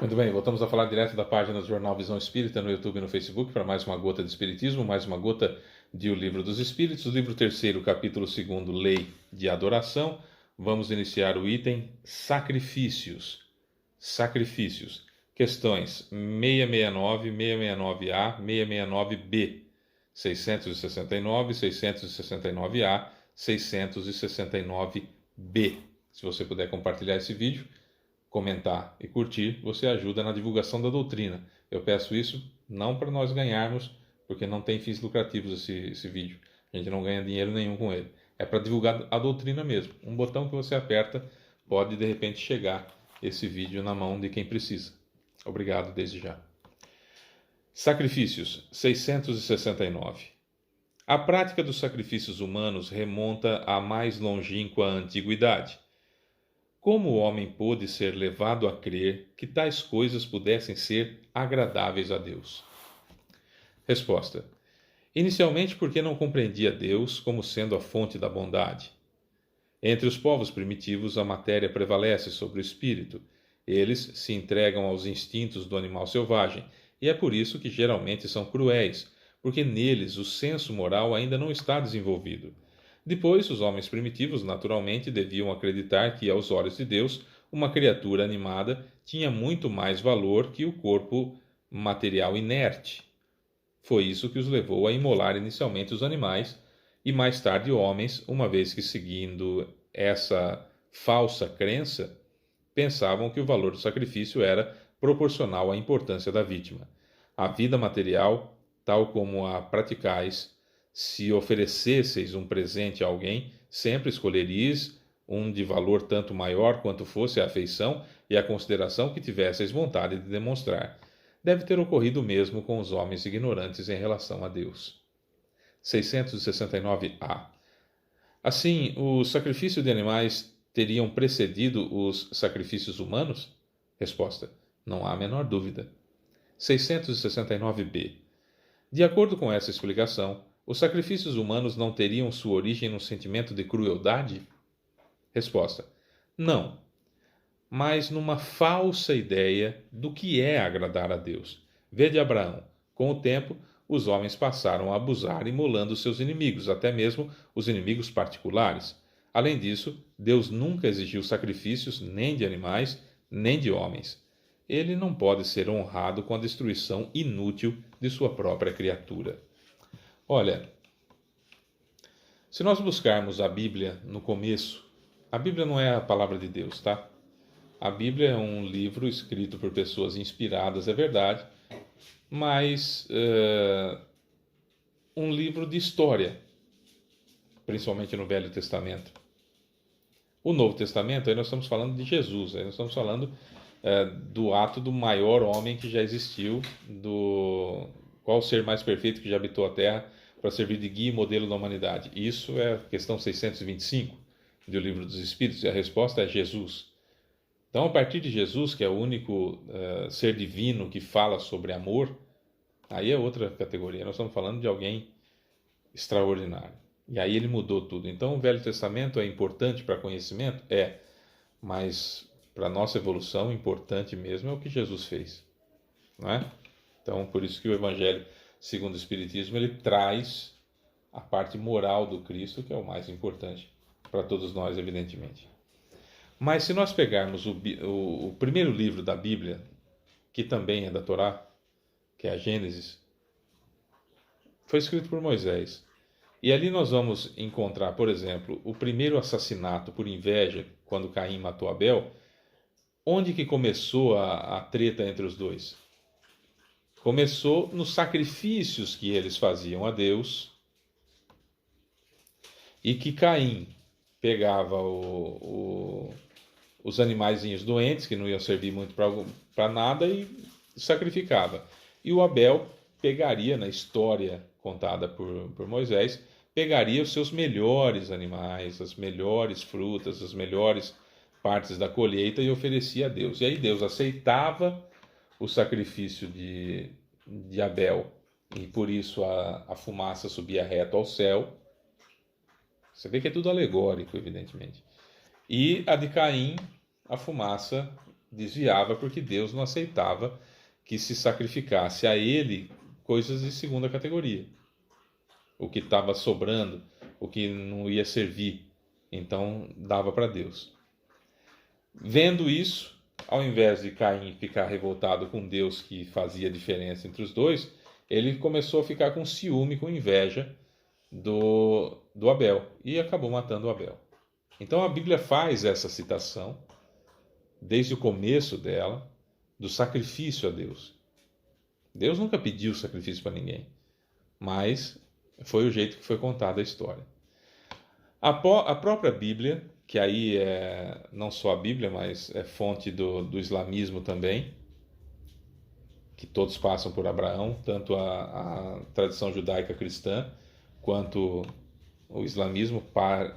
Muito bem, voltamos a falar direto da página do Jornal Visão Espírita no YouTube e no Facebook para mais uma gota de Espiritismo, mais uma gota de O Livro dos Espíritos, livro terceiro, capítulo 2º, Lei de Adoração. Vamos iniciar o item Sacrifícios. Sacrifícios. Questões 669, 669A, 669B, 669, 669A, 669B. Se você puder compartilhar esse vídeo, comentar e curtir, você ajuda na divulgação da doutrina. Eu peço isso não para nós ganharmos, porque não tem fins lucrativos esse vídeo. A gente não ganha dinheiro nenhum com ele. É para divulgar a doutrina mesmo. Um botão que você aperta pode de repente chegar esse vídeo na mão de quem precisa. Obrigado desde já. Sacrifícios 669. A prática dos sacrifícios humanos remonta à mais longínqua antiguidade. Como o homem pôde ser levado a crer que tais coisas pudessem ser agradáveis a Deus? Resposta: inicialmente porque não compreendia Deus como sendo a fonte da bondade. Entre os povos primitivos, a matéria prevalece sobre o espírito. Eles se entregam aos instintos do animal selvagem, e é por isso que geralmente são cruéis, porque neles o senso moral ainda não está desenvolvido. Depois, os homens primitivos naturalmente deviam acreditar que, aos olhos de Deus, uma criatura animada tinha muito mais valor que o corpo material inerte. Foi isso que os levou a imolar inicialmente os animais e mais tarde homens, uma vez que, seguindo essa falsa crença, pensavam que o valor do sacrifício era proporcional à importância da vítima. A vida material, tal como a praticais, se oferecesseis um presente a alguém, sempre escolheríeis um de valor tanto maior quanto fosse a afeição e a consideração que tivesseis vontade de demonstrar. Deve ter ocorrido o mesmo com os homens ignorantes em relação a Deus. 669A. Assim, o sacrifício de animais teriam precedido os sacrifícios humanos? Resposta: não há a menor dúvida. 669b. De acordo com essa explicação, os sacrifícios humanos não teriam sua origem no sentimento de crueldade? Resposta: não, mas numa falsa ideia do que é agradar a Deus. Vede Abraão. Com o tempo, os homens passaram a abusar, imolando seus inimigos, até mesmo os inimigos particulares. Além disso, Deus nunca exigiu sacrifícios nem de animais, nem de homens. Ele não pode ser honrado com a destruição inútil de sua própria criatura. Olha, se nós buscarmos a Bíblia no começo, a Bíblia não é a palavra de Deus, tá? A Bíblia é um livro escrito por pessoas inspiradas, é verdade, mas um livro de história, principalmente no Velho Testamento. O Novo Testamento, aí nós estamos falando de Jesus, aí nós estamos falando do ato do maior homem que já existiu, do qual o ser mais perfeito que já habitou a Terra para servir de guia e modelo da humanidade. Isso é a questão 625 do Livro dos Espíritos, e a resposta é Jesus. Então, a partir de Jesus, que é o único ser divino que fala sobre amor, aí é outra categoria. Nós estamos falando de alguém extraordinário. E aí ele mudou tudo. Então, o Velho Testamento é importante para conhecimento? É. Mas para a nossa evolução, importante mesmo é o que Jesus fez. Não é? Então, por isso que o Evangelho, segundo o Espiritismo, ele traz a parte moral do Cristo, que é o mais importante para todos nós, evidentemente. Mas se nós pegarmos o primeiro livro da Bíblia, que também é da Torá, que é a Gênesis, foi escrito por Moisés. E ali nós vamos encontrar, por exemplo, o primeiro assassinato por inveja, quando Caim matou Abel. Onde que começou a treta entre os dois? Começou nos sacrifícios que eles faziam a Deus, e que Caim pegava os animaizinhos doentes, que não iam servir muito para nada, e sacrificava. E o Abel pegaria, na história contada por Moisés, pegaria os seus melhores animais, as melhores frutas, as melhores partes da colheita e oferecia a Deus. E aí Deus aceitava o sacrifício de Abel, e por isso a fumaça subia reto ao céu. Você vê que é tudo alegórico, evidentemente. E a de Caim, a fumaça desviava porque Deus não aceitava que se sacrificasse a ele coisas de segunda categoria. O que estava sobrando, o que não ia servir, então dava para Deus. Vendo isso, ao invés de Caim ficar revoltado com Deus que fazia diferença entre os dois, ele começou a ficar com ciúme, com inveja do Abel e acabou matando o Abel. Então a Bíblia faz essa citação, desde o começo dela, do sacrifício a Deus. Deus nunca pediu sacrifício para ninguém, mas foi o jeito que foi contada a história. A própria Bíblia, que aí é não só a Bíblia, mas é fonte do islamismo também, que todos passam por Abraão, tanto a tradição judaica cristã quanto o islamismo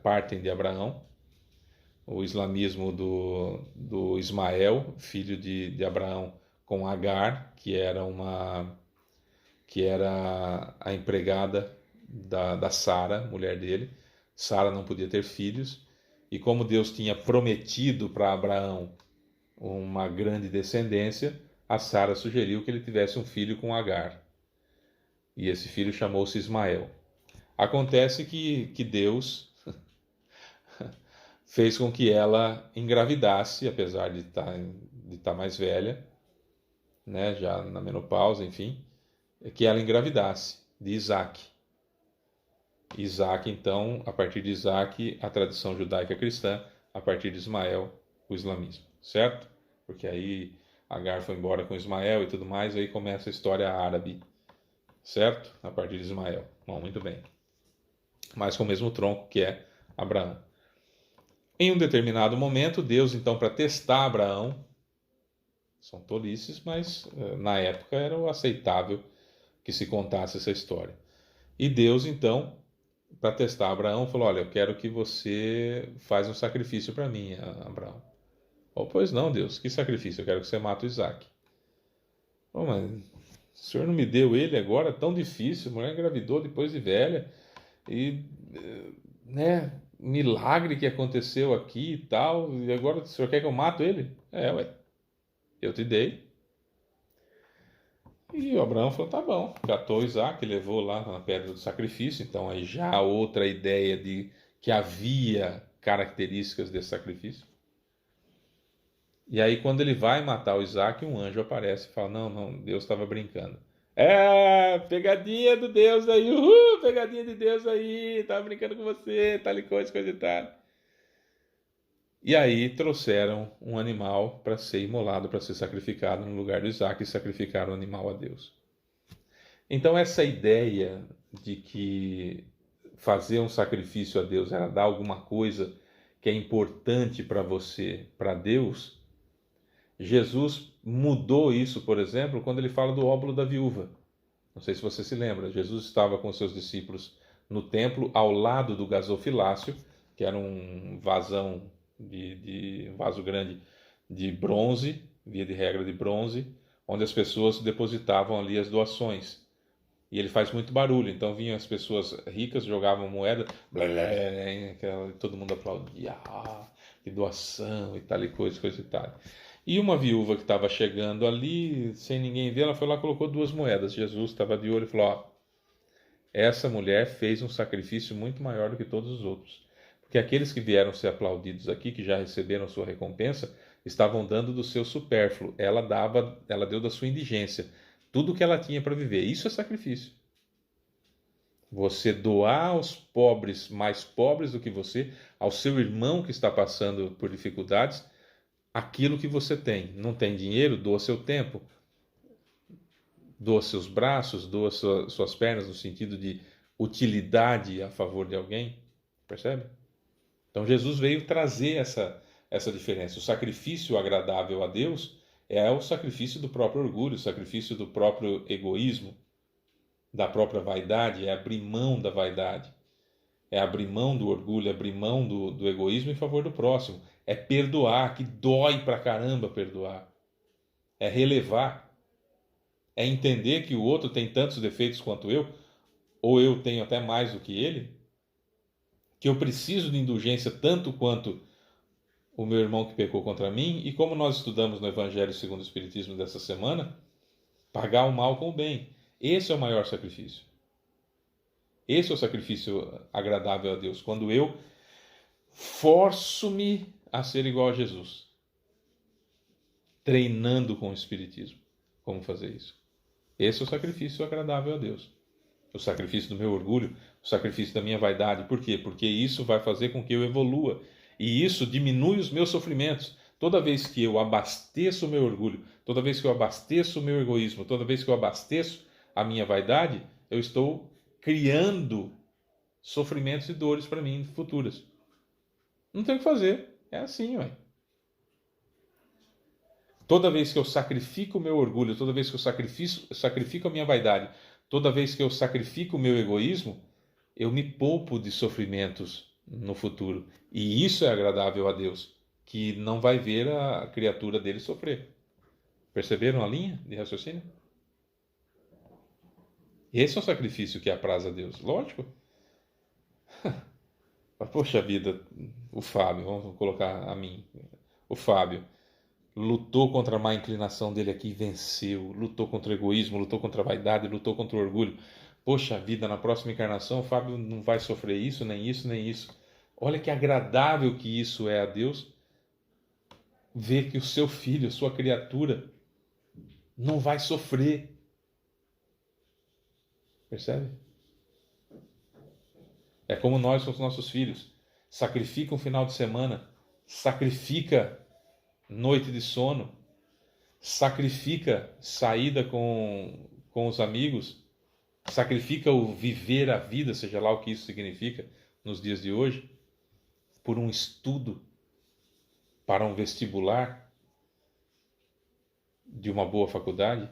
partem de Abraão. O islamismo do Ismael, filho de Abraão, com Agar, que era a empregada da Sara, mulher dele. Sara não podia ter filhos, e como Deus tinha prometido para Abraão uma grande descendência, a Sara sugeriu que ele tivesse um filho com Agar. E esse filho chamou-se Ismael. Acontece que Deus fez com que ela engravidasse, apesar de estar mais velha, né, já na menopausa, enfim, que ela engravidasse de Isaac. Isaac, então, a partir de Isaac, a tradição judaica cristã, a partir de Ismael, o islamismo, certo? Porque aí Agar foi embora com Ismael e tudo mais, aí começa a história árabe, certo? A partir de Ismael. Bom, muito bem. Mas com o mesmo tronco que é Abraão. Em um determinado momento, Deus, então, para testar Abraão, são tolices, mas na época era o aceitável que se contasse essa história. E Deus, então, para testar Abraão, falou: olha, eu quero que você faz um sacrifício para mim, Abraão. Oh, pois não, Deus, que sacrifício? Eu quero que você mate o Isaac. Oh, mas o senhor não me deu ele agora? Tão difícil, a mulher engravidou depois de velha. E, né, milagre que aconteceu aqui e tal. E agora o senhor quer que eu mato ele? É, ué, eu te dei. E o Abraão falou: tá bom. Catou Isaac, levou lá na pedra do sacrifício. Então aí já outra ideia de que havia características desse sacrifício. E aí quando ele vai matar o Isaac, um anjo aparece e fala: não, não, Deus estava brincando. É, pegadinha do Deus aí, uhul, pegadinha de Deus aí, tava brincando com você, tal e coisa e tal. E aí trouxeram um animal para ser imolado, para ser sacrificado no lugar do Isaac, e sacrificaram o animal a Deus. Então essa ideia de que fazer um sacrifício a Deus era dar alguma coisa que é importante para você, para Deus, Jesus mudou isso, por exemplo, quando ele fala do óbolo da viúva. Não sei se você se lembra, Jesus estava com seus discípulos no templo, ao lado do gasofilácio, que era um vasão um vaso grande de bronze, via de regra de bronze, onde as pessoas depositavam ali as doações. E ele faz muito barulho, então vinham as pessoas ricas, jogavam moeda, blá, blá, todo mundo aplaudia, que doação e tal e coisa e tal. E uma viúva que estava chegando ali, sem ninguém ver, ela foi lá e colocou 2 moedas. Jesus estava de olho e falou: ó, essa mulher fez um sacrifício muito maior do que todos os outros. Porque aqueles que vieram ser aplaudidos aqui, que já receberam sua recompensa, estavam dando do seu supérfluo. Ela deu da sua indigência. Tudo que ela tinha para viver. Isso é sacrifício. Você doar aos pobres, mais pobres do que você, ao seu irmão que está passando por dificuldades, aquilo que você tem. Não tem dinheiro? Doa seu tempo. Doa seus braços, doa suas pernas, no sentido de utilidade a favor de alguém. Percebe? Então Jesus veio trazer essa diferença. O sacrifício agradável a Deus é o sacrifício do próprio orgulho, o sacrifício do próprio egoísmo, da própria vaidade, é abrir mão da vaidade, é abrir mão do orgulho, é abrir mão do egoísmo em favor do próximo, é perdoar, que dói pra caramba perdoar, é relevar, é entender que o outro tem tantos defeitos quanto eu, ou eu tenho até mais do que ele, que eu preciso de indulgência tanto quanto o meu irmão que pecou contra mim, e como nós estudamos no Evangelho segundo o Espiritismo dessa semana, pagar o mal com o bem. Esse é o maior sacrifício. Esse é o sacrifício agradável a Deus, quando eu forço-me a ser igual a Jesus, treinando com o Espiritismo como fazer isso. Esse é o sacrifício agradável a Deus. O sacrifício do meu orgulho, o sacrifício da minha vaidade. Por quê? Porque isso vai fazer com que eu evolua. E isso diminui os meus sofrimentos. Toda vez que eu abasteço o meu orgulho, toda vez que eu abasteço o meu egoísmo, toda vez que eu abasteço a minha vaidade, eu estou criando sofrimentos e dores para mim futuras. Não tem o que fazer. É assim, ué. Toda vez que eu sacrifico o meu orgulho, toda vez que eu sacrifico a minha vaidade, toda vez que eu sacrifico o meu egoísmo, eu me poupo de sofrimentos no futuro. E isso é agradável a Deus, que não vai ver a criatura dele sofrer. Perceberam a linha de raciocínio? Esse é um sacrifício que apraz a Deus. Lógico. Poxa vida, o Fábio, vamos colocar a mim. O Fábio lutou contra a má inclinação dele aqui e venceu. Lutou contra o egoísmo, lutou contra a vaidade, lutou contra o orgulho. Poxa vida, na próxima encarnação o Fábio não vai sofrer isso, nem isso, nem isso. Olha que agradável que isso é a Deus. Ver que o seu filho, a sua criatura, não vai sofrer. Percebe? É como nós com os nossos filhos. Sacrifica um final de semana, sacrifica noite de sono, sacrifica saída com os amigos, sacrifica o viver a vida, seja lá o que isso significa nos dias de hoje, por um estudo para um vestibular de uma boa faculdade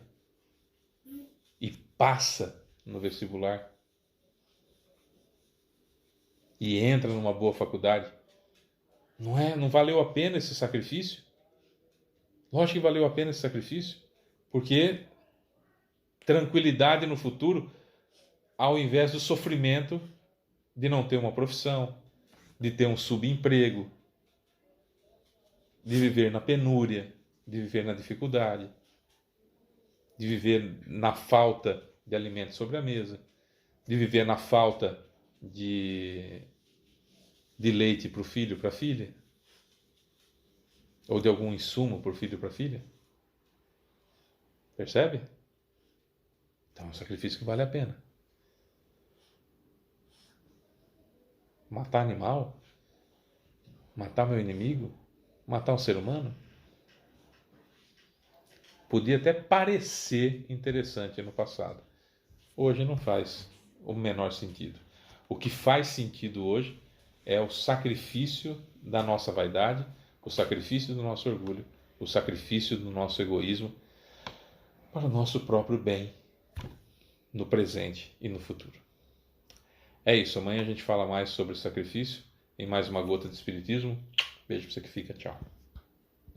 e passa no vestibular e entra numa boa faculdade. Não valeu a pena esse sacrifício? Lógico que valeu a pena esse sacrifício, porque tranquilidade no futuro, ao invés do sofrimento de não ter uma profissão, de ter um subemprego, de viver na penúria, de viver na dificuldade, de viver na falta de alimento sobre a mesa, de viver na falta de leite para o filho, para a filha, ou de algum insumo para o filho, para a filha. Percebe? Então é um sacrifício que vale a pena. Matar animal? Matar meu inimigo? Matar um ser humano? Podia até parecer interessante no passado. Hoje não faz o menor sentido. O que faz sentido hoje é o sacrifício da nossa vaidade, o sacrifício do nosso orgulho, o sacrifício do nosso egoísmo para o nosso próprio bem no presente e no futuro. É isso, amanhã a gente fala mais sobre o sacrifício em mais uma gota de Espiritismo. Beijo para você que fica, tchau.